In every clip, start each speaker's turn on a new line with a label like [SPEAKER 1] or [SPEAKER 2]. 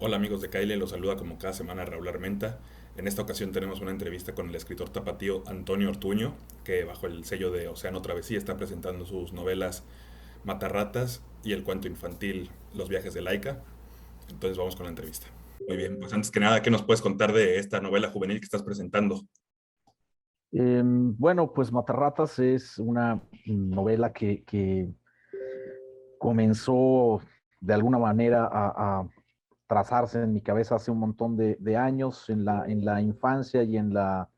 [SPEAKER 1] Hola amigos de Kyle, los saluda como cada semana Raúl Armenta. En esta ocasión tenemos una entrevista con el escritor tapatío Antonio Ortuño, que bajo el sello de Océano Travesía está presentando sus novelas Matarratas y el cuento infantil Los viajes de Laika. Entonces vamos con la entrevista. Muy bien, pues antes que nada, ¿qué nos puedes contar de esta novela juvenil que estás presentando?
[SPEAKER 2] Bueno, pues Matarratas es una novela que comenzó de alguna manera a trazarse en mi cabeza hace un montón de años, en la infancia y en la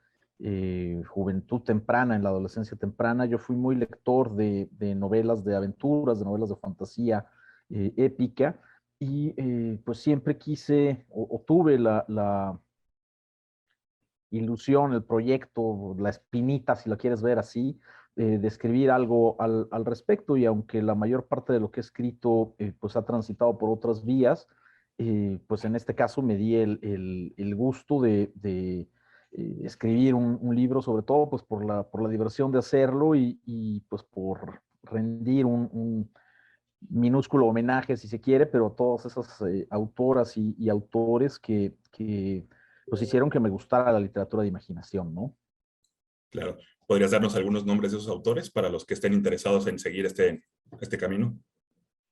[SPEAKER 2] juventud temprana, en la adolescencia temprana. Yo fui muy lector de novelas de aventuras, de novelas de fantasía épica, y pues siempre quise o tuve la ilusión, el proyecto, la espinita, si lo quieres ver así, de escribir algo al respecto. Y aunque la mayor parte de lo que he escrito pues ha transitado por otras vías, pues en este caso me di el gusto de escribir un libro, sobre todo pues por la diversión de hacerlo y pues por rendir un minúsculo homenaje, si se quiere, pero a todas esas autoras y autores que pues hicieron que me gustara la literatura de imaginación, ¿no?
[SPEAKER 1] Claro, ¿podrías darnos algunos nombres de esos autores para los que estén interesados en seguir este camino?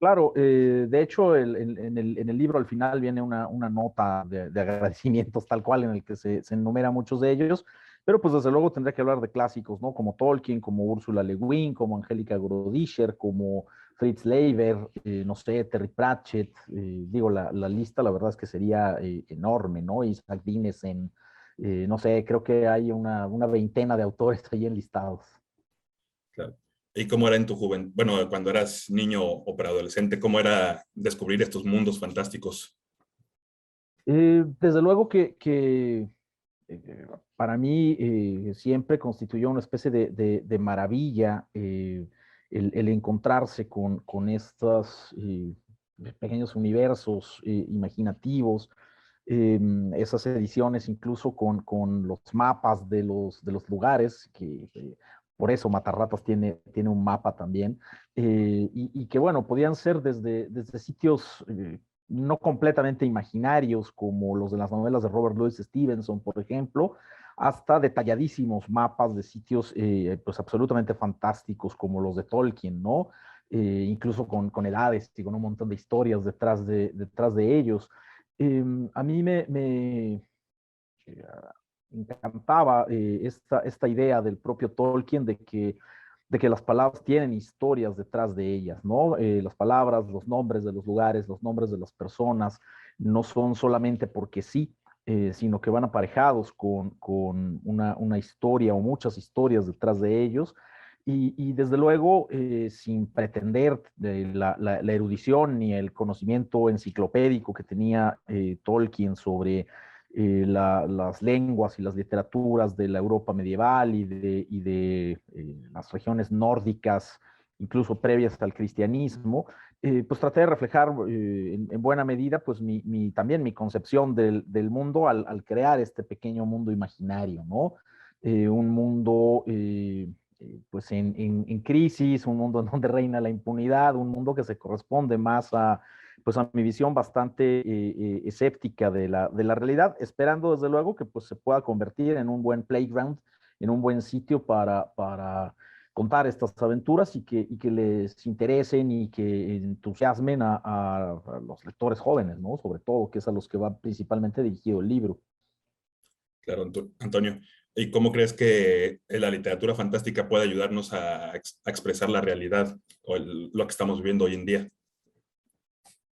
[SPEAKER 2] Claro, de hecho, en el libro al final viene una nota de agradecimientos tal cual en el que se enumera muchos de ellos, pero pues desde luego tendría que hablar de clásicos, ¿no? Como Tolkien, como Úrsula Le Guin, como Angélica Grodischer, como Fritz Leiber, no sé, Terry Pratchett, digo, la lista la verdad es que sería enorme, ¿no? Isaac Dinesen, no sé, creo que hay una veintena de autores ahí enlistados.
[SPEAKER 1] Claro. ¿Y cómo era en tu juventud, bueno, cuando eras niño o preadolescente, cómo era descubrir estos mundos fantásticos?
[SPEAKER 2] Desde luego que para mí siempre constituyó una especie de maravilla el encontrarse con estos pequeños universos imaginativos, eh, esas ediciones incluso con los mapas de los lugares, que por eso Matarratas tiene un mapa también, y que bueno, podían ser desde sitios no completamente imaginarios, como los de las novelas de Robert Louis Stevenson, por ejemplo, hasta detalladísimos mapas de sitios pues absolutamente fantásticos, como los de Tolkien, ¿no? Incluso con edades y con un montón de historias detrás de ellos. A mí eh, encantaba esta idea del propio Tolkien de que las palabras tienen historias detrás de ellas, ¿no? Las palabras, los nombres de los lugares, los nombres de las personas, no son solamente porque sí, sino que van aparejados con una historia o muchas historias detrás de ellos. Y desde luego, sin pretender la erudición ni el conocimiento enciclopédico que tenía Tolkien sobre las lenguas y las literaturas de la Europa medieval y de las regiones nórdicas, incluso previas al cristianismo, pues traté de reflejar en buena medida pues también mi concepción del mundo al crear este pequeño mundo imaginario, ¿no? Un mundo pues en crisis, un mundo en donde reina la impunidad, un mundo que se corresponde más pues a mi visión bastante escéptica de la realidad, esperando desde luego que pues se pueda convertir en un buen playground, en un buen sitio para contar estas aventuras y que les interesen y que entusiasmen a los lectores jóvenes, ¿no? Sobre todo, que es a los que va principalmente dirigido el libro.
[SPEAKER 1] Claro, Antonio. ¿Y cómo crees que la literatura fantástica puede ayudarnos a expresar la realidad o lo que estamos viviendo hoy en día?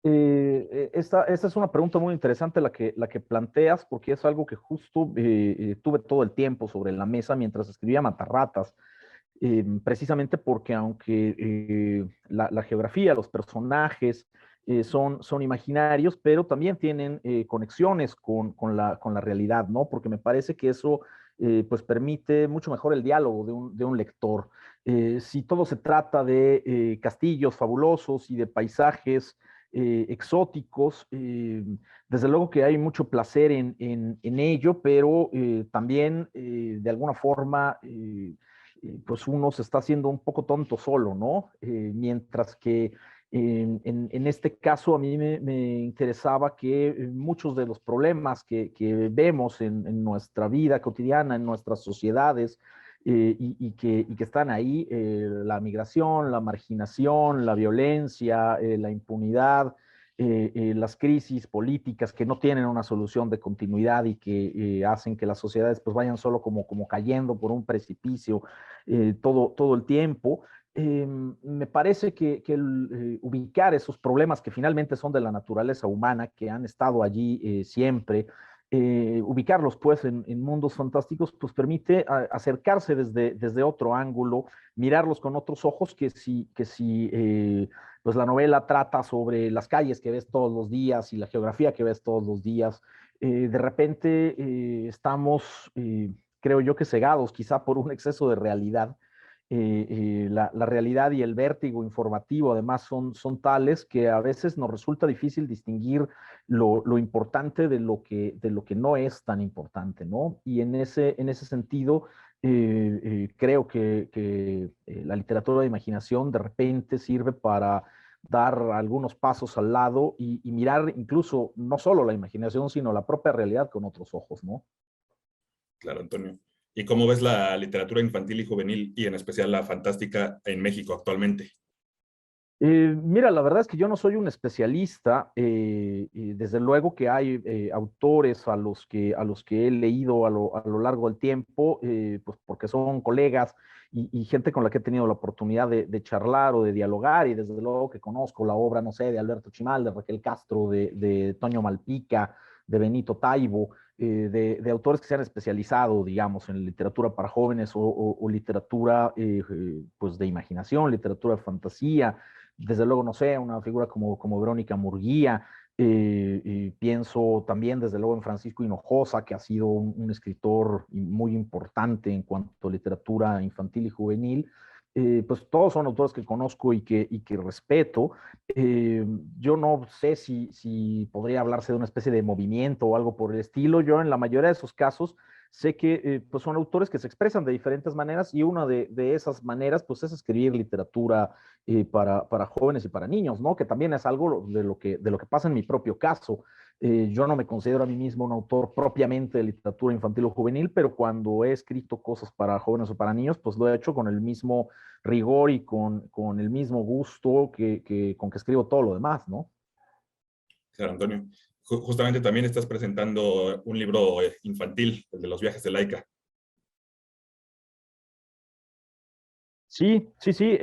[SPEAKER 2] Esta es una pregunta muy interesante la que planteas, porque es algo que justo tuve todo el tiempo sobre la mesa mientras escribía Matarratas, precisamente porque aunque la geografía, los personajes son imaginarios, pero también tienen conexiones con la realidad, ¿no? Porque me parece que eso pues permite mucho mejor el diálogo de un lector. Si todo se trata de castillos fabulosos y de paisajes exóticos, desde luego que hay mucho placer en ello, pero también de alguna forma pues uno se está haciendo un poco tonto solo, ¿no? Mientras que En este caso, a mí me interesaba que muchos de los problemas que vemos en nuestra vida cotidiana, en nuestras sociedades, y que están ahí, la migración, la marginación, la violencia, la impunidad, las crisis políticas que no tienen una solución de continuidad y que hacen que las sociedades pues vayan solo como cayendo por un precipicio todo el tiempo. Me parece que ubicar esos problemas que finalmente son de la naturaleza humana, que han estado allí siempre, ubicarlos pues en mundos fantásticos, pues permite acercarse desde otro ángulo, mirarlos con otros ojos que si pues la novela trata sobre las calles que ves todos los días y la geografía que ves todos los días. De repente estamos, creo yo que cegados quizá por un exceso de realidad. La realidad y el vértigo informativo además son tales que a veces nos resulta difícil distinguir lo importante de lo que no es tan importante, ¿no? Y en ese sentido, creo que la literatura de imaginación de repente sirve para dar algunos pasos al lado y mirar incluso no solo la imaginación, sino la propia realidad con otros ojos, ¿no?
[SPEAKER 1] Claro, Antonio. ¿Y cómo ves la literatura infantil y juvenil, y en especial la fantástica en México actualmente?
[SPEAKER 2] Mira, la verdad es que yo no soy un especialista. Y desde luego que hay autores a los que he leído a lo largo del tiempo, pues porque son colegas y gente con la que he tenido la oportunidad de charlar o de dialogar, y desde luego que conozco la obra, no sé, de Alberto Chimal, de Raquel Castro, de Toño Malpica, de Benito Taibo, de autores que se han especializado, digamos, en literatura para jóvenes o literatura pues de imaginación, literatura de fantasía. Desde luego, no sé, una figura como Verónica Murguía. Pienso también, desde luego, en Francisco Hinojosa, que ha sido un escritor muy importante en cuanto a literatura infantil y juvenil. Pues todos son autores que conozco y que respeto. Eh, yo no sé si podría hablarse de una especie de movimiento o algo por el estilo. Yo en la mayoría de esos casos sé que pues son autores que se expresan de diferentes maneras, y una de esas maneras pues es escribir literatura para jóvenes y para niños, ¿no? Que también es algo de lo que pasa en mi propio caso. Yo no me considero a mí mismo un autor propiamente de literatura infantil o juvenil, pero cuando he escrito cosas para jóvenes o para niños, pues lo he hecho con el mismo rigor y con el mismo gusto con que escribo todo lo demás, ¿no?
[SPEAKER 1] Claro, Antonio. Justamente también estás presentando un libro infantil, el de los viajes de Laika.
[SPEAKER 2] Sí, sí, sí.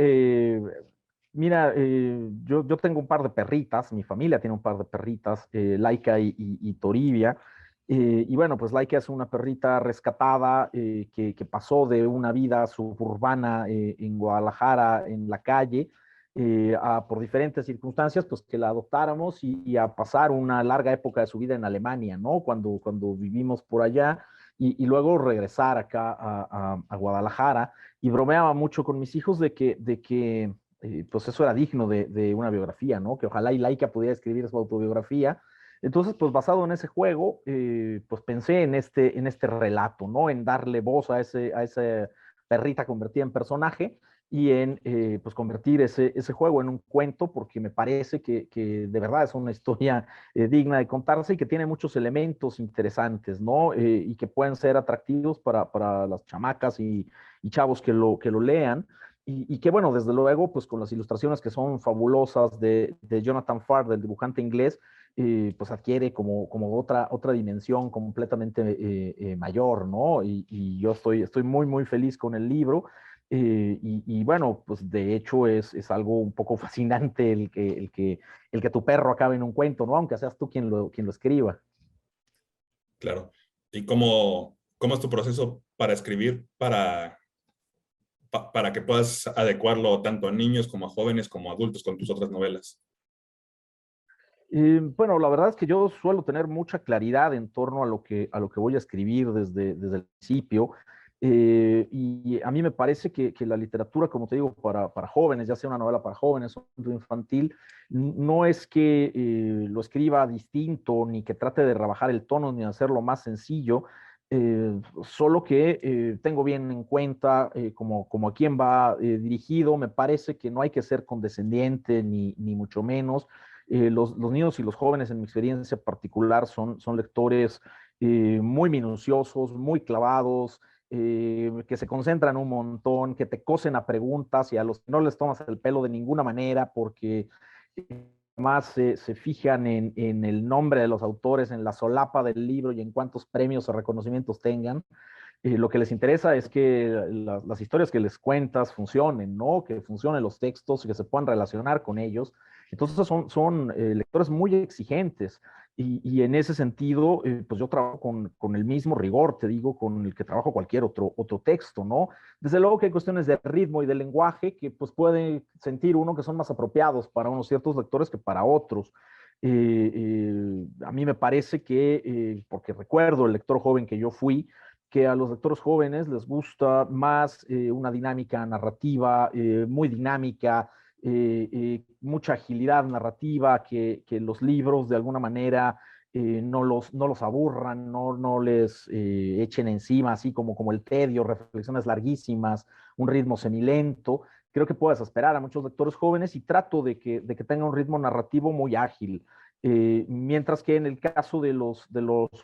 [SPEAKER 2] Mira, yo tengo un par de perritas, mi familia tiene un par de perritas, Laika y Toribia. Y bueno, pues Laika es una perrita rescatada que pasó de una vida suburbana en Guadalajara, en la calle, por diferentes circunstancias, pues que la adoptáramos y a pasar una larga época de su vida en Alemania, ¿no? Cuando vivimos por allá, y luego regresar acá a Guadalajara. Y bromeaba mucho con mis hijos de que pues eso era digno de una biografía, ¿no? Que ojalá y Laika pudiera escribir su autobiografía. Entonces, pues basado en ese juego, pues pensé en este relato, ¿no? En darle voz a esa perrita convertida en personaje, y en pues convertir ese juego en un cuento, porque me parece que de verdad es una historia digna de contarse y que tiene muchos elementos interesantes, ¿no? Y que pueden ser atractivos para las chamacas y chavos que lo lean. Y que bueno, desde luego, pues con las ilustraciones que son fabulosas de Jonathan Farr, del dibujante inglés, pues adquiere como otra dimensión completamente mayor, ¿no? Y yo estoy muy, muy feliz con el libro. Y bueno, pues de hecho es algo un poco fascinante el que tu perro acabe en un cuento, ¿no? Aunque seas tú quien lo escriba.
[SPEAKER 1] Claro. ¿Y cómo es tu proceso para escribir, para que puedas adecuarlo tanto a niños como a jóvenes como a adultos con tus otras novelas?
[SPEAKER 2] Bueno, la verdad es que yo suelo tener mucha claridad en torno a lo que voy a escribir desde el principio. Y a mí me parece que la literatura, como te digo, para jóvenes, ya sea una novela para jóvenes o un libro infantil, no es que lo escriba distinto, ni que trate de rebajar el tono, ni hacerlo más sencillo. solo que tengo bien en cuenta como a quién va dirigido. Me parece que no hay que ser condescendiente ni mucho menos. Los niños y los jóvenes, en mi experiencia particular, son lectores muy minuciosos, muy clavados, que se concentran un montón, que te cosen a preguntas y a los que no les tomas el pelo de ninguna manera porque más se fijan en el nombre de los autores, en la solapa del libro y en cuántos premios o reconocimientos tengan. Lo que les interesa es que las historias que les cuentas funcionen, ¿no? Que funcionen los textos y que se puedan relacionar con ellos. Entonces son lectores muy exigentes y en ese sentido, pues yo trabajo con el mismo rigor, te digo, con el que trabajo cualquier otro texto, ¿no? Desde luego que hay cuestiones de ritmo y de lenguaje que pues puede sentir uno que son más apropiados para unos ciertos lectores que para otros. A mí me parece que, porque recuerdo el lector joven que yo fui, que a los lectores jóvenes les gusta más una dinámica narrativa muy dinámica, mucha agilidad narrativa, que los libros de alguna manera no los aburran, no les echen encima, así como el tedio, reflexiones larguísimas, un ritmo semilento. Creo que puedes esperar a muchos lectores jóvenes y trato de que tenga un ritmo narrativo muy ágil. Mientras que en el caso de los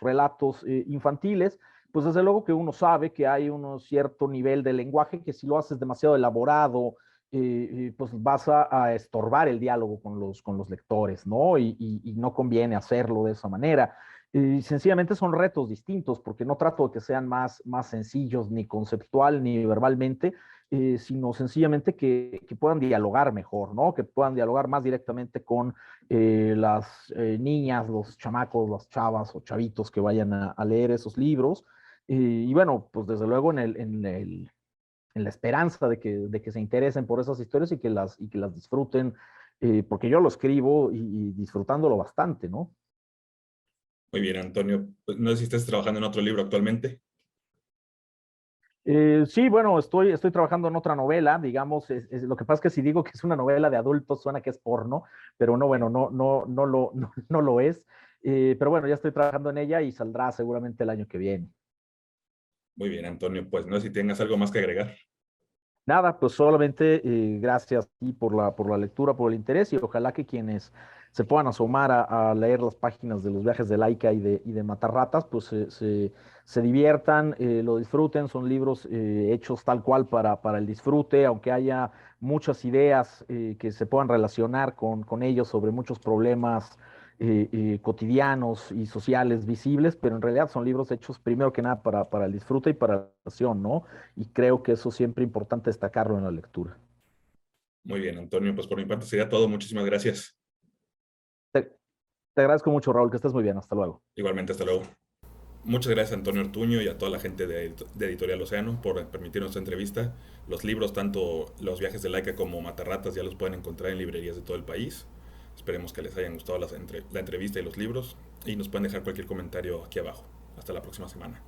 [SPEAKER 2] relatos infantiles, pues desde luego que uno sabe que hay un cierto nivel de lenguaje que si lo haces demasiado elaborado, pues vas a estorbar el diálogo con los lectores, ¿no? Y no conviene hacerlo de esa manera. Sencillamente son retos distintos, porque no trato de que sean más sencillos, ni conceptual, ni verbalmente, sino sencillamente que puedan dialogar mejor, ¿no? Que puedan dialogar más directamente con las niñas, los chamacos, las chavas o chavitos que vayan a leer esos libros. Y bueno, pues desde luego en la esperanza de que se interesen por esas historias y que las disfruten, porque yo lo escribo y disfrutándolo bastante, ¿no?
[SPEAKER 1] Muy bien, Antonio. Pues, no sé si estás trabajando en otro libro actualmente.
[SPEAKER 2] Sí, bueno, estoy trabajando en otra novela, digamos, lo que pasa es que si digo que es una novela de adultos suena que es porno, pero no, bueno, no lo es. Pero bueno, ya estoy trabajando en ella y saldrá seguramente el año que viene.
[SPEAKER 1] Muy bien, Antonio. Pues no sé si tengas algo más que agregar.
[SPEAKER 2] Nada, pues solamente gracias a ti por la lectura, por el interés y ojalá que quienes se puedan asomar a leer las páginas de los viajes de Laika y de Matarratas, pues se diviertan, lo disfruten. Son libros hechos tal cual para el disfrute, aunque haya muchas ideas que se puedan relacionar con ellos sobre muchos problemas cotidianos y sociales visibles, pero en realidad son libros hechos primero que nada para el disfrute y para la relación, ¿no? Y creo que eso siempre es importante destacarlo en la lectura.
[SPEAKER 1] Muy bien, Antonio. Pues por mi parte sería todo. Muchísimas gracias.
[SPEAKER 2] Te, te agradezco mucho, Raúl, que estés muy bien. Hasta luego.
[SPEAKER 1] Igualmente, hasta luego. Muchas gracias a Antonio Ortuño y a toda la gente de Editorial Océano por permitirnos esta entrevista. Los libros, tanto Los viajes de Laika como Matarratas, ya los pueden encontrar en librerías de todo el país. Esperemos que les hayan gustado la entrevista y los libros y nos pueden dejar cualquier comentario aquí abajo. Hasta la próxima semana.